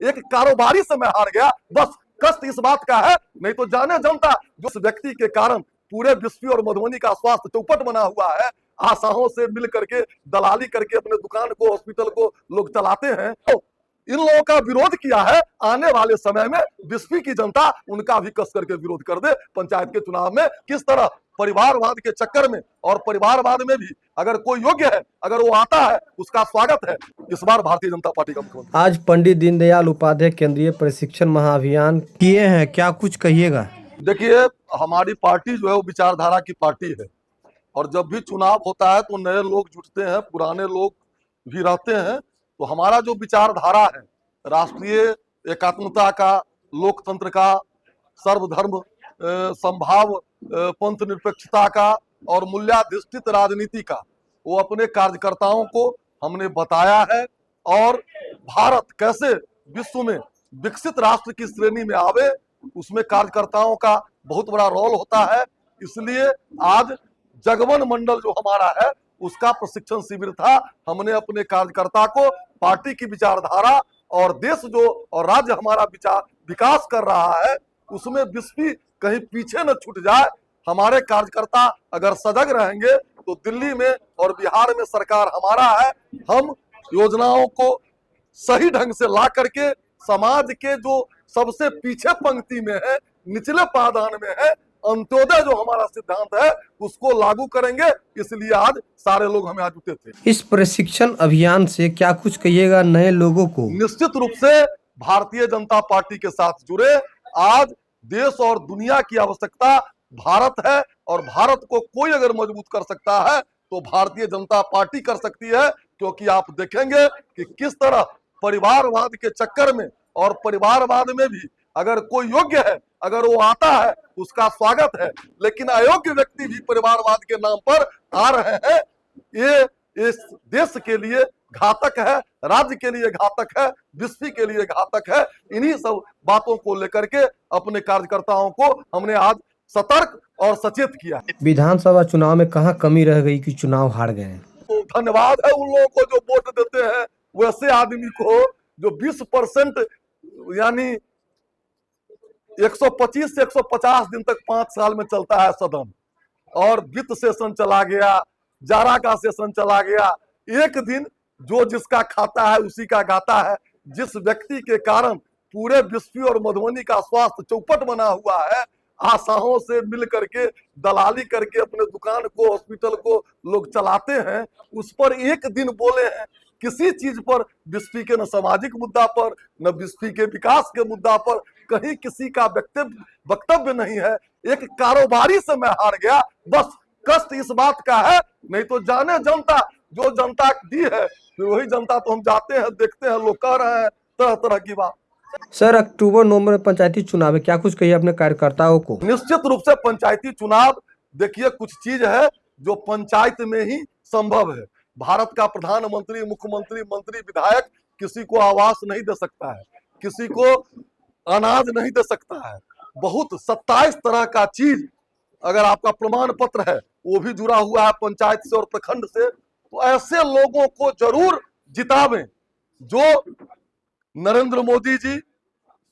एक कारोबारी से मैं हार गया। बस कष्ट इस बात का है, नहीं तो जाने जनता जिस व्यक्ति के कारण पूरे विश्व और मधुबनी का स्वास्थ्य चौपट बना हुआ है, आशाओं से मिल करके दलाली करके अपने दुकान को, हॉस्पिटल को लोग चलाते हैं, तो इन लोगों का विरोध किया है। आने वाले समय में विश्व की जनता उनका भी कस करके विरोध कर दे। पंचायत के चुनाव में किस तरह परिवारवाद के चक्कर में, और परिवारवाद में भी अगर कोई योग्य है, अगर वो आता है, उसका स्वागत है इस बार भारतीय जनता पार्टी का मुख्यमंत्री। आज पंडित दीनदयाल उपाध्याय केंद्रीय प्रशिक्षण महाअभियान किए हैं, क्या कुछ कहिएगा? देखिए, हमारी पार्टी जो है वो विचारधारा की पार्टी है, और जब भी चुनाव होता है तो नए लोग जुटते हैं, पुराने लोग भी रहते हैं। तो हमारा जो विचारधारा है राष्ट्रीय एकात्मता का, लोकतंत्र का, सर्वधर्म संभाव, पंथ निरपेक्षता का और मूल्याधिष्ठित राजनीति का, वो अपने कार्यकर्ताओं को हमने बताया है। और भारत कैसे विश्व में विकसित राष्ट्र की श्रेणी में आवे, उसमें कार्यकर्ताओं का बहुत बड़ा रोल होता है। इसलिए आज जगवन मंडल जो हमारा है उसका प्रशिक्षण शिविर था। हमने अपने कार्यकर्ता को पार्टी की विचारधारा और देश जो और राज्य हमारा विकास कर रहा है उसमें विश्व कहीं पीछे न छूट जाए। हमारे कार्यकर्ता अगर सजग रहेंगे तो दिल्ली में और बिहार में सरकार हमारा है। हम योजनाओं को सही ढंग से ला करके समाज के जो सबसे पीछे पंक्ति में है, निचले पायदान में है, अंत्योदय जो हमारा सिद्धांत है उसको लागू करेंगे। इसलिए आज सारे लोग हमें आज जुटे थे। इस प्रशिक्षण अभियान से क्या कुछ कहिएगा नए लोगों को? निश्चित रूप से भारतीय जनता पार्टी के साथ जुड़े। आज देश और दुनिया की आवश्यकता भारत है, और भारत को कोई अगर मजबूत कर सकता है तो भारतीय जनता पार्टी कर सकती है। क्योंकि आप देखेंगे कि किस तरह परिवारवाद के चक्कर में, और परिवारवाद में भी अगर कोई योग्य है, अगर वो आता है, उसका स्वागत है। लेकिन अयोग्य व्यक्ति भी परिवारवाद के नाम पर आ रहे हैं। ये इस देश के लिए घातक है, राज्य के लिए घातक है, विश्व के लिए घातक है। इन्हीं सब बातों को लेकर के अपने कार्यकर्ताओं को हमने आज सतर्क और सचेत किया। विधानसभा चुनाव में कहाँ कमी रह गई कि चुनाव हार गए? तो धन्यवाद है उन लोगों को जो वोट देते हैं, वैसे आदमी को जो 20% यानी 125 से 150 दिन तक 5 साल में चलता है सदन, और वित्त सेशन चला गया, जारा का सेशन चला गया, एक दिन जो जिसका खाता है उसी का गाता है। जिस व्यक्ति के कारण पूरे विश्व और मधुबनी का स्वास्थ्य चौपट बना हुआ है, आशाओं से मिल करके दलाली करके अपने दुकान को, हॉस्पिटल को लोग चलाते हैं, उस पर एक दिन बोले हैं किसी चीज पर, विश्व के न सामाजिक मुद्दा पर, न विश्व के विकास के मुद्दा पर कहीं किसी का वक्तव्य नहीं है। एक कारोबारी से मैं हार गया। बस कष्ट इस बात का है, नहीं तो जाने जनता जो जनता दी है, फिर वही जनता तो हम जाते हैं, देखते हैं, लोग कह रहे हैं तरह तरह की बात। सर, अक्टूबर नवंबर में पंचायती चुनाव है, क्या कुछ कहिए अपने कार्यकर्ताओं को? निश्चित रूप से पंचायती चुनाव, देखिए कुछ चीज है जो पंचायत में ही संभव है। भारत का प्रधानमंत्री, मुख्यमंत्री, मंत्री, विधायक किसी को आवास नहीं दे सकता है, किसी को अनाज नहीं दे सकता है। बहुत 27 तरह का चीज, अगर आपका प्रमाण पत्र है वो भी जुड़ा हुआ है पंचायत से और प्रखंड से। तो ऐसे लोगों को जरूर जितावें जो नरेंद्र मोदी जी,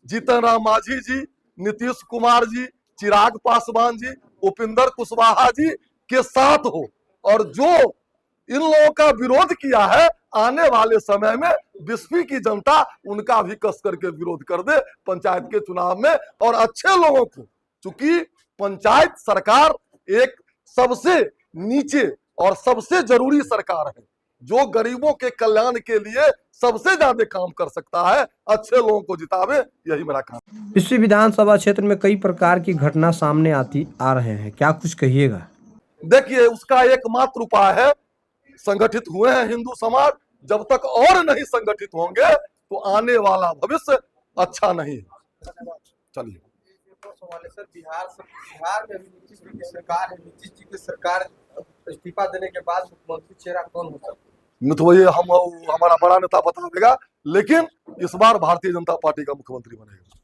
जीतन राम मांझी जी, नीतीश कुमार जी, चिराग पासवान जी, उपेंद्र कुशवाहा जी के साथ हो, और जो इन लोगों का विरोध किया है, आने वाले समय में विश्व की जनता उनका भी कस करके विरोध कर दे पंचायत के चुनाव में। और अच्छे लोगों को, चूंकि पंचायत सरकार एक सबसे नीचे और सबसे जरूरी सरकार है जो गरीबों के कल्याण के लिए सबसे ज्यादा काम कर सकता है। अच्छे लोगों को जितावे, यही मेरा काम। विश्व विधानसभा क्षेत्र में कई प्रकार की घटना सामने आ रहे हैं, क्या कुछ कहिएगा? देखिए, उसका एकमात्र उपाय है, संगठित हुए हैं हिंदू समाज, जब तक और नहीं संगठित होंगे तो आने वाला भविष्य अच्छा नहीं है। चलिए, सर, बिहार में नीतीश जी की सरकार है, नीतीश जी की सरकार इस्तीफा देने के बाद मुख्यमंत्री चेहरा कौन हो सकता है? तो ये हमारा बड़ा नेता बता देगा, लेकिन इस बार भारतीय जनता पार्टी का मुख्यमंत्री बनेगा।